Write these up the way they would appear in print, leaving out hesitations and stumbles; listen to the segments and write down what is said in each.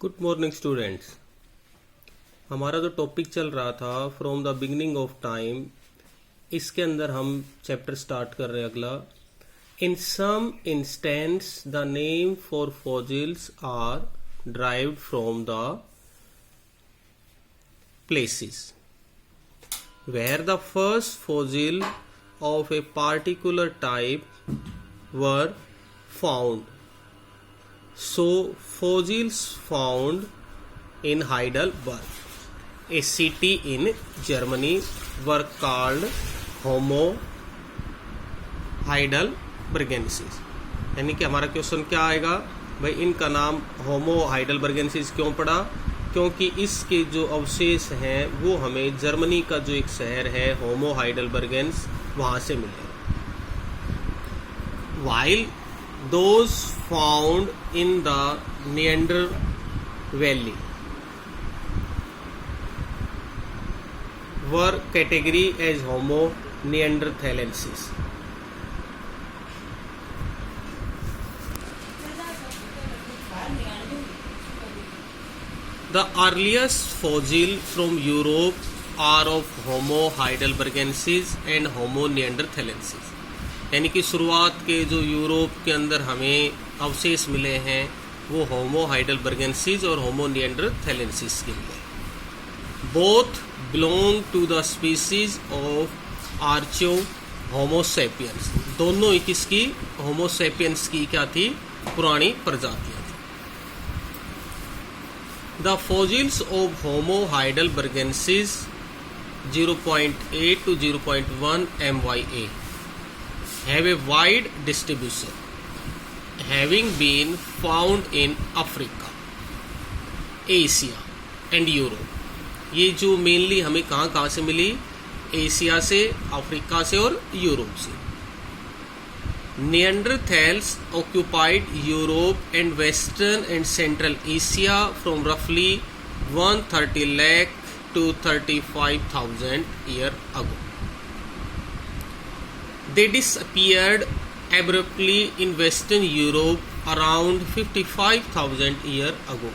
Good morning students. हमारा जो topic चल रहा था from the beginning of time, इसके अंदर हम चैप्टर स्टार्ट कर रहे हैं अगला। In some instance the name for fossils are derived from the places where the first fossil of a particular type were found. So fossils found in Heidelberg, a city in Germany, were called Homo heidelbergensis. यानी कि हमारा question क्या आएगा भाई, इनका नाम होमो हाइडलबर्गेंसिस क्यों पड़ा? क्योंकि इसके जो अवशेष हैं वो हमें जर्मनी का जो एक शहर है होमो हाइडलबर्गेंस वहाँ से मिले। While those found in the Neander valley were category as Homo neanderthalensis. The earliest fossil from Europe are of Homo heidelbergensis and Homo neanderthalensis. यानी कि शुरुआत के जो यूरोप के अंदर हमें अवशेष मिले हैं वो होमो हाइडलबर्गेंसिस और होमो निएंडरथैलेंसिस के लिए। Both belong to the species of archaic Homo sapiens. दोनों ही किसकी? होमोसेपियंस की क्या थी? पुरानी प्रजातियां। The fossils of Homo heidelbergensis 0.8 to 0.1 MYA have a wide distribution, having been found in Africa, Asia and Europe. ये जो मेनली हमें कहाँ से मिली? एशिया से, अफ्रीका से और यूरोप से। Neanderthals occupied Europe and Western and Central Asia from roughly 130 lakh to 35,000 years ago. They disappeared abruptly in Western Europe around 55,000 years ago.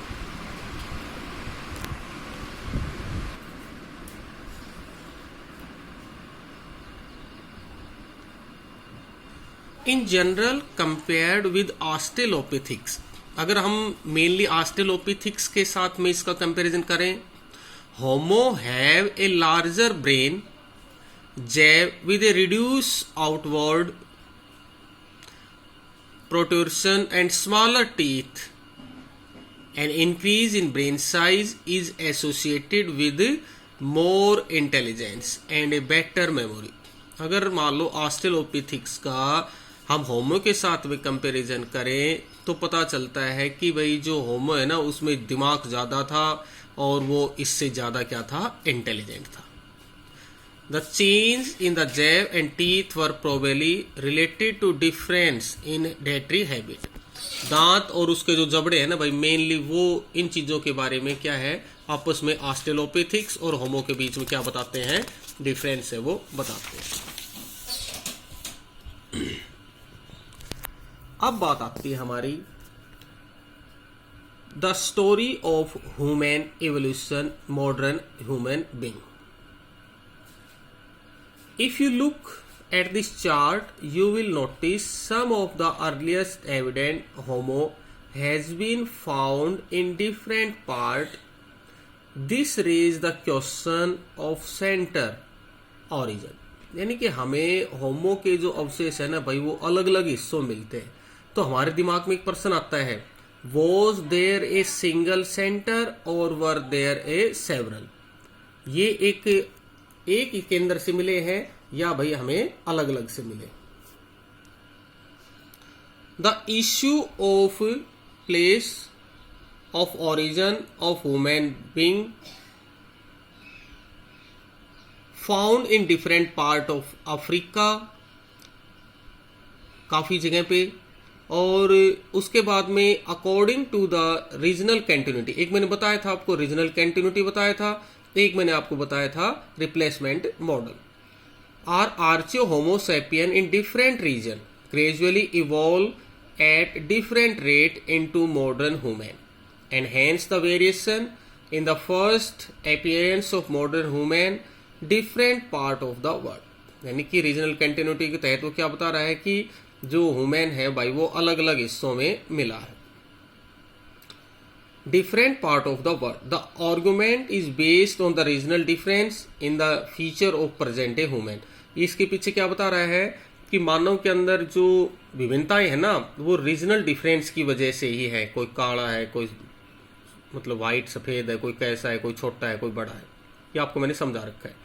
In general compared with Australopithecus, अगर हम mainly ऑस्ट्रेलोपिथिक्स के साथ में इसका comparison करें, होमो have a larger brain जैव with A reduce outward protrusion and smaller teeth. An increase in brain size is associated with more intelligence and a better memory. अगर मान लो ऑस्ट्रेलोपिथिक्स का हम होमो के साथ में कंपैरिजन करें तो पता चलता है कि भाई जो होमो है ना उसमें दिमाग ज़्यादा था और वो इससे ज़्यादा क्या था? इंटेलिजेंट था। The change in the jaw and teeth were probably related to difference in dietary habit. दांत और उसके जो जबड़े हैं ना भाई, मेनली वो इन चीज़ों के बारे में क्या है आपस में ऑस्ट्रेलोपिथिक्स और होमो के बीच में क्या बताते हैं? डिफरेंस है वो बताते हैं। अब बात आती है हमारी the story of human evolution, modern human being. If you look at this chart, you will notice some of the earliest evident Homo has been found in different part. This raise the question of center origin. यानी कि हमें होमो के जो अवशेष है ना भाई वो अलग अलग हिस्सों मिलते हैं, तो हमारे दिमाग में एक प्रश्न आता है, was there a single center or were there a several? ये एक ही केंद्र से मिले हैं या भाई हमें अलग अलग से मिले? The issue of place of origin of human being found in different part of Africa, काफी जगह पे, और उसके बाद में according to the regional continuity. एक मैंने बताया था आपको रीजनल कंटिन्यूटी बताया था, एक मैंने आपको बताया था replacement model. Are archaic Homo sapiens in different region gradually evolve at different rate into modern human. and hence the variation in the first appearance of modern human different part of the world. यानी कि regional continuity के तहत वो क्या बता रहा है कि जो ह्यूमन है भाई वो अलग अलग हिस्सों में मिला है. Different part of the world. The argument is based on the regional difference in the feature of present day human. इसके पीछे क्या बता रहा है कि मानव के अंदर जो विभिन्नताएं है ना वो रीजनल डिफरेंस की वजह से ही है. कोई काला है, कोई मतलब वाइट सफेद है, कोई कैसा है, कोई छोटा है, कोई बड़ा है. ये आपको मैंने समझा रखा है.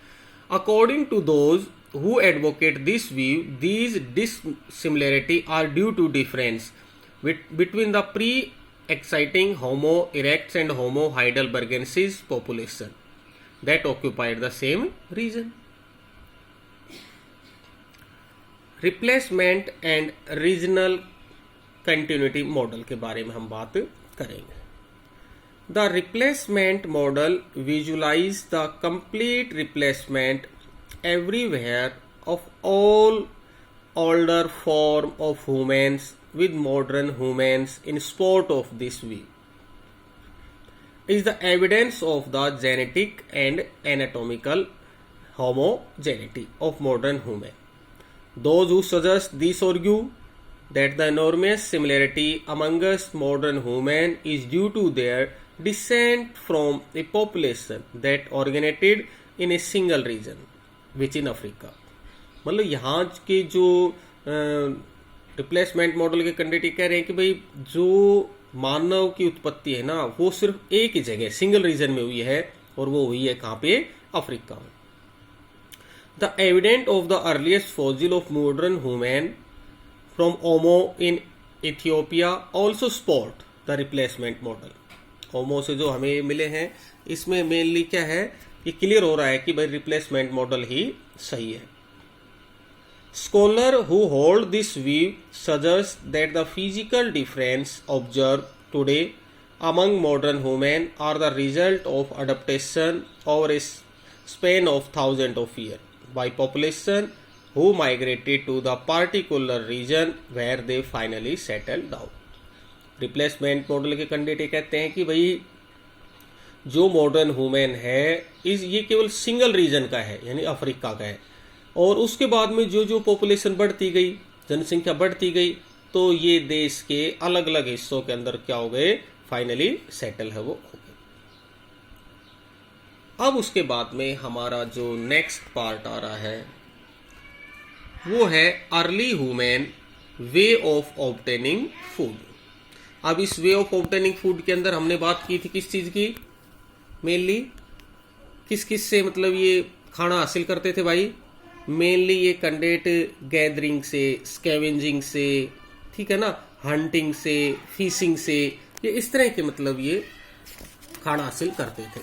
According to those who advocate this view, these dissimilarity are due to difference between the pre-exciting Homo erectus and Homo heidelbergensis population that occupied the same region. Replacement and regional continuity model के बारे में हम बात करेंगे. The replacement model visualize the complete replacement everywhere of all older form of humans with modern humans in support of this view is the evidence of the genetic and anatomical homogeneity of modern human. Those who suggest this argue that the enormous similarity amongst modern human is due to their descent from a population that originated in a single region which in Africa. मतलब यहाँ के जो replacement model के candidate कह रहे हैं कि भाई जो मानव की उत्पत्ति है ना वो सिर्फ एक ही जगह सिंगल रीजन में हुई है और वो हुई है कहाँ पे, अफ्रीका में. The evident of the earliest fossil of modern human from Omo in Ethiopia also support the replacement model. Omo से जो हमें मिले हैं इसमें मेनली क्या है, ये क्लियर हो रहा है कि भाई रिप्लेसमेंट मॉडल ही सही है. Scholar who hold this view suggest that the physical difference observe today among modern human are the result of adaptation over a span of thousand of year by population who migrated to the particular region where they finally settle down. Replacement model के candidate कहते हैं कि भाई जो modern human है ये केवल single reason का है यानी अफ्रीका का है और उसके बाद में जो जो पॉपुलेशन बढ़ती गई, जनसंख्या बढ़ती गई तो ये देश के अलग अलग हिस्सों के अंदर क्या हो गए, फाइनली सेटल है वो हो गए. अब उसके बाद में हमारा जो नेक्स्ट पार्ट आ रहा है वो है early human way of obtaining food. अब इस वे ऑफ ऑब्टेनिंग फूड के अंदर हमने बात की थी किस चीज की, मेनली किस किस से मतलब ये खाना हासिल करते थे भाई. मेनली ये कैंडिडेट गैदरिंग से, स्कैवेंजिंग से, ठीक है ना, हंटिंग से, फिशिंग से, ये इस तरह के मतलब ये खाना हासिल करते थे.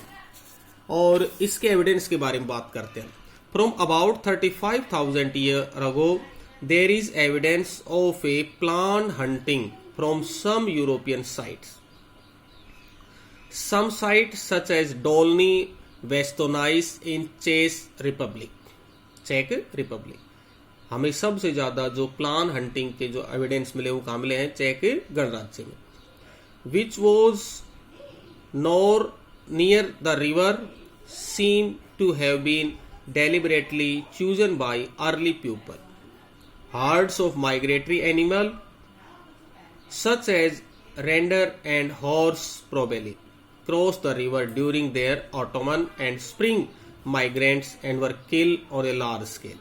और इसके एविडेंस के बारे में बात करते हैं. From about 35,000 year ago there is evidence of a plant hunting from some European sites. Some sites such as Dolny Vestonais in Czech Republic. हमें सबसे ज्यादा जो प्लान हंटिंग के जो एविडेंस मिले वो कहाँ मिले हैं, चेक गणराज्य में. Which was near the river seem to have been deliberately chosen by early people. Herds of migratory animal such as reindeer and horse probably crossed the river during their autumn and spring migrants and were killed on a large scale.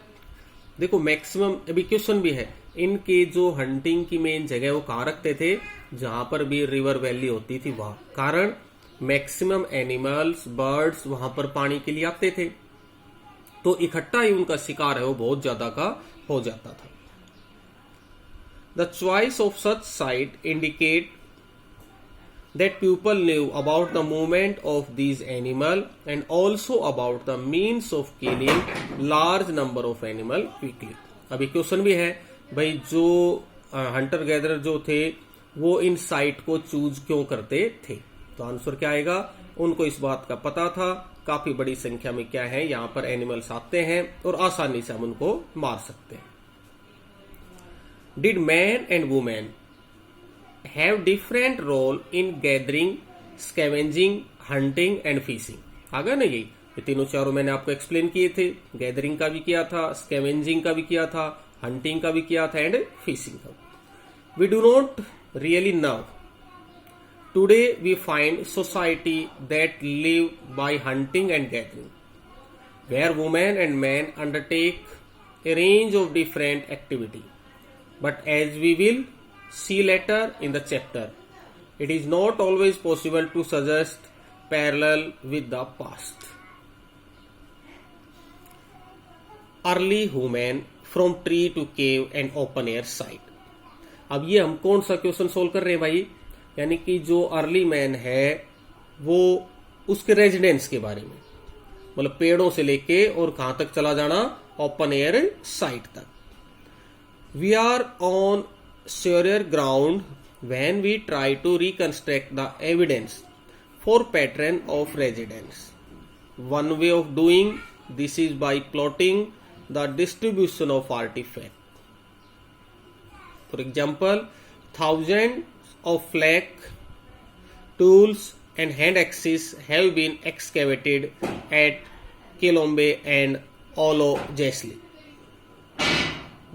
देखो maximum अभी question भी है, इनके जो hunting की main जगह वो कहाँ रखते थे, जहां पर भी रिवर वैली होती थी वहां. कारण मैक्सिमम एनिमल्स, बर्ड्स वहां पर पानी के लिए आते थे तो इकट्ठा ही उनका शिकार है वो बहुत ज्यादा का हो जाता था. The choice of such site indicate that people knew about the movement of these animal and also about the means of killing large number of animal quickly. अभी क्वेश्चन भी है भाई जो हंटर गैदरर जो थे वो इन साइट को choose क्यों करते थे, तो आंसर क्या आएगा, उनको इस बात का पता था काफी बड़ी संख्या में क्या है यहाँ पर एनिमल्स आते हैं और आसानी से हम उनको मार सकते हैं. Did man and woman have different role in gathering scavenging, hunting and fishing. आ गया ना यही, ये तीनों चारों मैंने आपको एक्सप्लेन किए थे। गैदरिंग का भी किया था, स्कैवेंजिंग का भी किया था, हंटिंग का भी किया था एंड फिशिंग का। We do not really now today we find society that live by hunting and gathering, where women and men undertake a range of different activity. But as we will see later in the chapter, it is not always possible to suggest parallel with the past. Early human from tree to cave and open air site. अब ये हम कौन सा question solve कर रहे हैं भाई, यानी कि जो अर्ली मैन है वो उसके रेजिडेंस के बारे में, मतलब पेड़ों से लेके और कहां तक चला जाना, ओपन एयर साइट तक। We are on sure ground when we try to reconstruct the evidence for pattern of residence. One way of doing this is by plotting the distribution of artifact. For example, thousand of flake tools and hand axes have been excavated at Kilombe and Olojesli.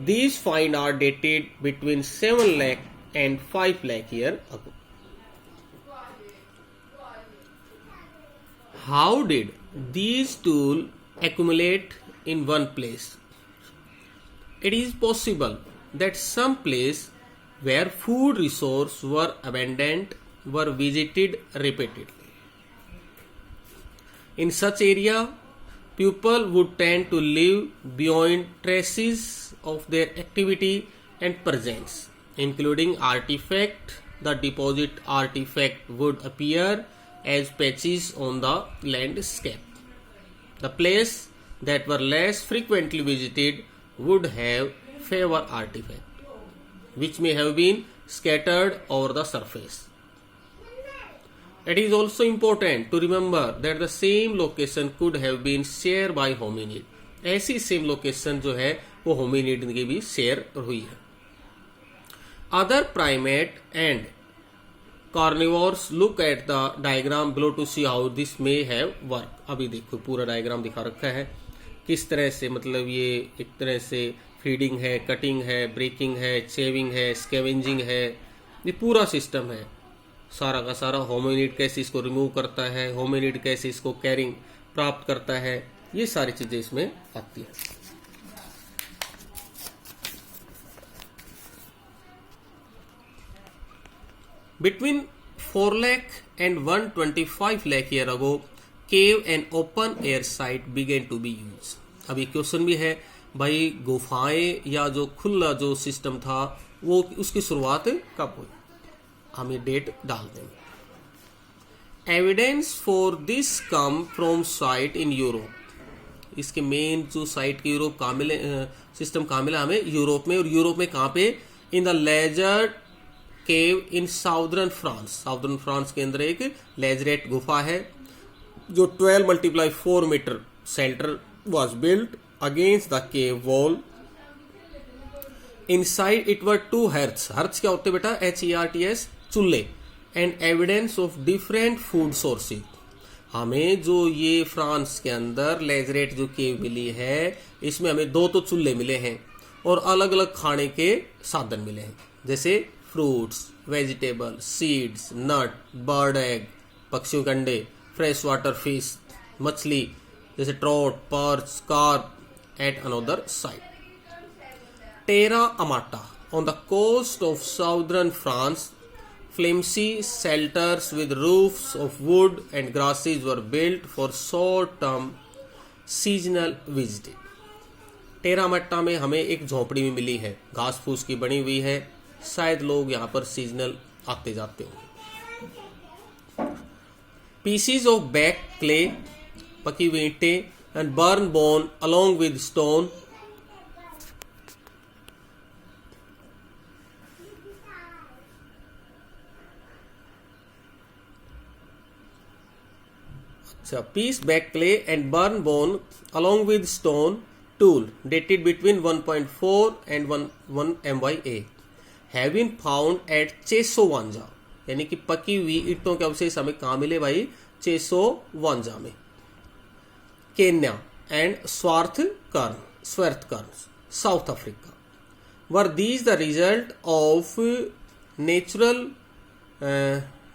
These finds are dated between 7 lakh and 5 lakh years ago. How did these tools accumulate in one place? It is possible that some place where food resources were abundant were visited repeatedly. In such area, people would tend to live beyond traces of their activity and presence, including artifact. The deposit artifact would appear as patches on the landscape. The place that were less frequently visited would have fewer artifacts, which may have been scattered over the surface. It is also important to remember that the same location could have been shared by hominid. ऐसी same location जो है वो hominid की भी share हुई है। Other primate and carnivores look at the diagram below to see how this may have worked. अभी देखो पूरा डायग्राम दिखा रखा है किस तरह से, मतलब ये एक तरह से फीडिंग है, कटिंग है, ब्रेकिंग है, शेविंग है, स्कैवेंजिंग है, ये पूरा सिस्टम है सारा का सारा। होमिनिड कैसे इसको रिमूव करता है, होमिनिड कैसे इसको कैरिंग प्राप्त करता है, ये सारी चीजें इसमें आती है। Between 4 lakh and 125 lakh year ago, cave and open air site began to be used. अब ये क्वेश्चन भी है भाई, गुफाएं या जो खुला जो सिस्टम था वो उसकी शुरुआत कब हुई, हम ये डेट डाल देंगे। Evidence for this come from site in Europe. इसके मेन जो साइट के यूरोप कहाँ मिले, सिस्टम कहाँ मिला हमें, यूरोप में। और यूरोप में कहाँ पे, in the Lazaret cave in southern France. Southern France के अंदर एक लेजरेट गुफा है जो 12x4 metre centre was built against the cave wall. Inside it were 2 hearths। hearths क्या होते बेटा, HERTS, चूल्हे। And evidence of different food sources. हमें जो ये फ्रांस के अंदर लेजरेट जो केव मिली है इसमें हमें 2 तो चूल्हे मिले हैं और अलग अलग खाने के साधन मिले हैं, जैसे फ्रूट्स, वेजिटेबल, सीड्स, नट, बर्ड एग, पक्षियों के अंडे, फ्रेश वाटर फिश, मछली जैसे trout, perch, carp at another side. Terra Amata, on the coast of southern France, flimsy shelters with roofs of wood and grasses were built for short-term seasonal visiting. टेरा मट्टा में हमें एक झोपड़ी भी मिली है, घास फूस की बनी हुई है, शायद लोग यहाँ पर सीजनल आते जाते होंगे। Pieces of baked clay, पकी हुई ईंटें, and burnt bone along with stone piece baked clay and burnt bone along with stone tool dated between 1.4 and 1 MYA have been found at Chesovanja यानी कि पकी हुई ईंटों के अवशेष हमें कहाँ मिले भाई? चेसोवांजा में। Kenya and Swartkrans, South Africa. Were these the result of natural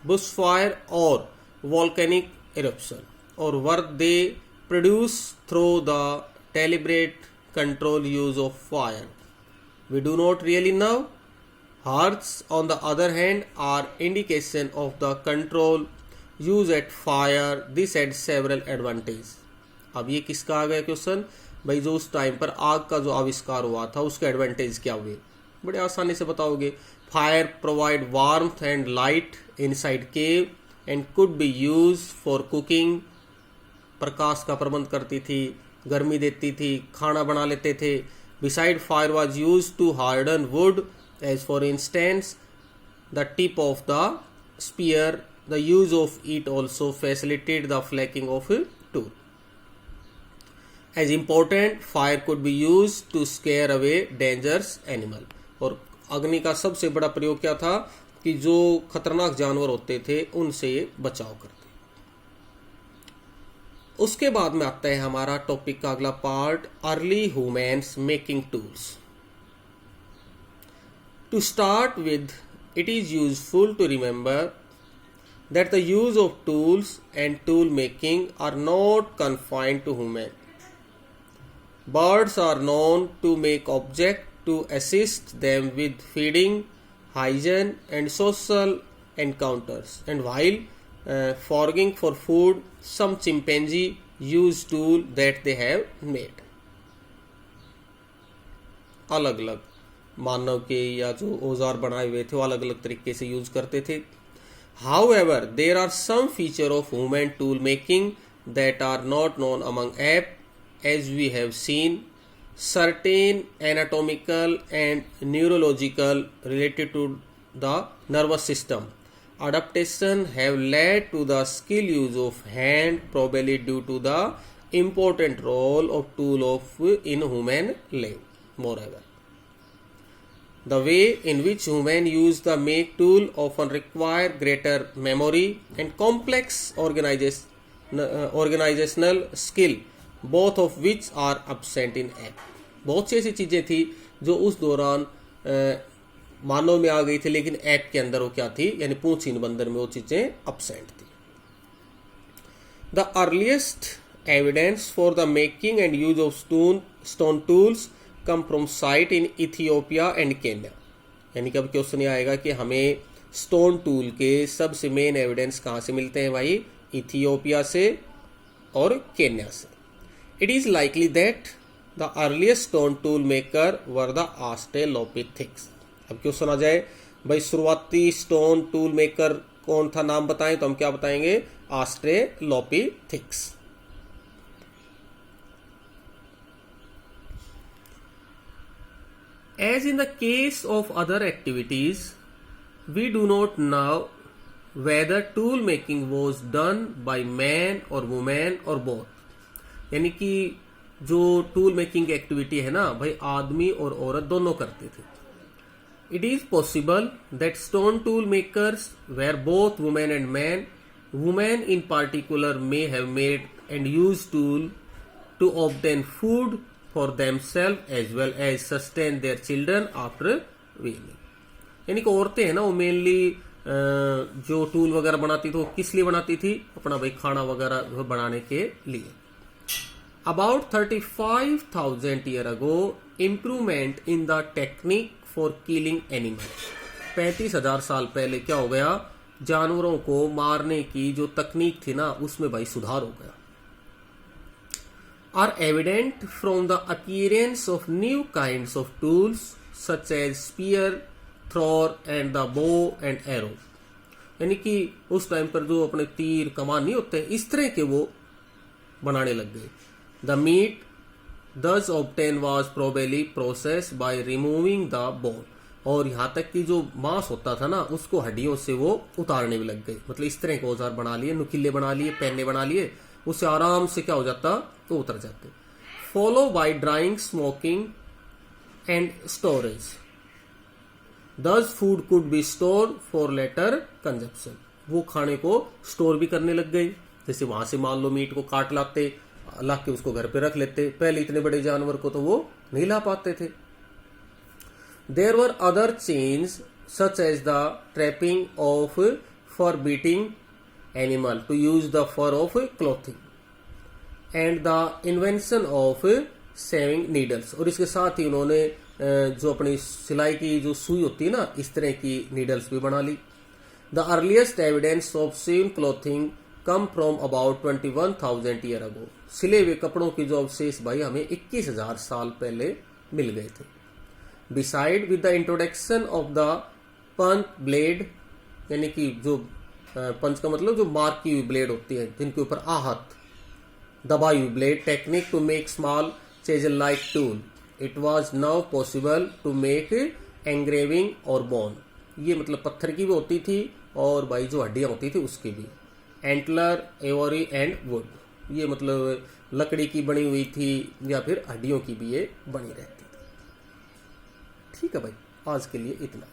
bushfire or volcanic eruption, or were they produced through the deliberate control use of fire? We do not really know. Hearts, on the other hand, are indication of the control used at fire. This had several advantages. अब ये किसका आ गया question? भाई जो उस time पर आग का जो आविष्कार हुआ था उसके एडवांटेज क्या हुए? बड़े आसानी से बताओगे। Fire provide warmth and light inside cave and could be use for cooking. प्रकाश का प्रबंध करती थी, गर्मी देती थी, खाना बना लेते थे। Beside fire was use to harden wood, as for instance the tip of the spear. The use of it also facilitated the flaking of tool. As important, fire could be used to scare away dangerous animal. और अग्नि का सबसे बड़ा प्रयोग क्या था कि जो खतरनाक जानवर होते थे उनसे ये बचाव करते। उसके बाद में आता है हमारा टॉपिक का अगला part, early humans making tools. To start with, it is useful to remember that the use of tools and tool making are not confined to human. Birds are known to make objects to assist them with feeding, hygiene, and social encounters. And while foraging for food, some chimpanzee use tools that they have made. अलग अलग मानव के या जो औजार बनाए हुए थे वो अलग अलग तरीके से यूज करते थे। However, there are some features of human tool making that are not known among apes. As we have seen, certain anatomical and neurological related to the nervous system adaptation have led to the skill use of hand, probably due to the important role of tool in human life. Moreover, the way in which humans use the make tool often require greater memory and complex organizational skill, both of which are absent in ape. बहुत सी ऐसी चीजें थी जो उस दौरान मानव में आ गई थी, लेकिन ऐप के अंदर वो क्या थी, यानी पूंछीन बंदर में वो चीजें absent थी। The earliest evidence for the making and use of stone tools come from site in Ethiopia and Kenya. यानी कि अब क्वेश्चन ये आएगा कि हमें स्टोन टूल के सबसे मेन एविडेंस कहाँ से मिलते हैं भाई? इथियोपिया से और केन्या से। It is likely that the earliest stone tool maker were the Australopithecus. अब क्वेश्चन आ जाए भाई शुरुआती स्टोन टूल मेकर कौन था, नाम बताएं, तो हम क्या बताएंगे? ऑस्ट्रेलोपिथेक्स। As in the case of other activities, we do not know whether tool making was done by man or woman or both. यानी कि जो टूल मेकिंग एक्टिविटी है ना भाई, आदमी और औरत दोनों करते थे। It is possible that stone tool makers were both women and men. Women in particular may have made and used tool to obtain food for themselves as well as sustain their children after weaning. यानी कि औरतें हैं ना वो mainly जो tool वगैरह बनाती थी वो किस लिए बनाती थी? अपना भाई खाना वगैरह बनाने के लिए। About 35,000 years ago, improvement in the technique for killing animals. 35,000 साल पहले क्या हो गया? जानवरों को मारने की जो तकनीक थी ना उसमें भाई सुधार हो गया। Are evident from the appearance of new kinds of tools such as spear, thrower and the bow and arrow. यानी कि उस टाइम पर जो अपने तीर कमान नहीं होते इस तरह के वो बनाने लग गए। The meat thus obtained was probably processed by removing the bone. और यहाँ तक कि जो मांस होता था ना उसको हड्डियों से वो उतारने में लग गए। मतलब इस तरह के औजार बना लिए, नुकीले बना लिए, पेन्ने बना लिए, उससे आराम से क्या हो जाता? तो उतर जाते। Follow by drying, smoking and storage. यानी कि जो मांस होता था ना उसको हड्डियों से वो उतारने में लग गए। मतलब इस तरह के औजार बना लिए, नुकीले बना लिए, पेन्ने बना लिए, उससे आराम से क्या हो जाता? तो उतर जाते। Follow by drying, smoking and storage. Thus food could be store for later consumption, वो खाने को स्टोर भी करने लग गए। जैसे वहां से मान लो मीट को काट लाते, ला के उसको घर पे रख लेते, पहले इतने बड़े जानवर को तो वो नहीं ला पाते थे। There were other change such as the trapping of for beating animal to use the fur of clothing and the invention of sewing needles, और इसके साथ ही उन्होंने जो अपनी सिलाई की जो सुई होती है ना, इस तरह की नीडल्स भी बना ली। The earliest evidence of sewn clothing come from about 21,000 year ago, सिले हुए कपड़ों की जो अवशेष भाई हमें 21,000 साल पहले मिल गए थे। Beside with the introduction of the punch blade, यानी कि जो पंच का मतलब जो मार्क की हुई ब्लेड होती है जिनके ऊपर आहत दबाई हुई blade technique to make small chisel like tool, it was now possible to make engraving और बोन, ये मतलब पत्थर की भी होती थी और भाई जो हड्डियां होती थी उसकी भी। एंटलर, एवरी एंड वुड, ये मतलब लकड़ी की बनी हुई थी या फिर हड्डियों की भी ये बनी रहती थी। ठीक है भाई, आज के लिए इतना।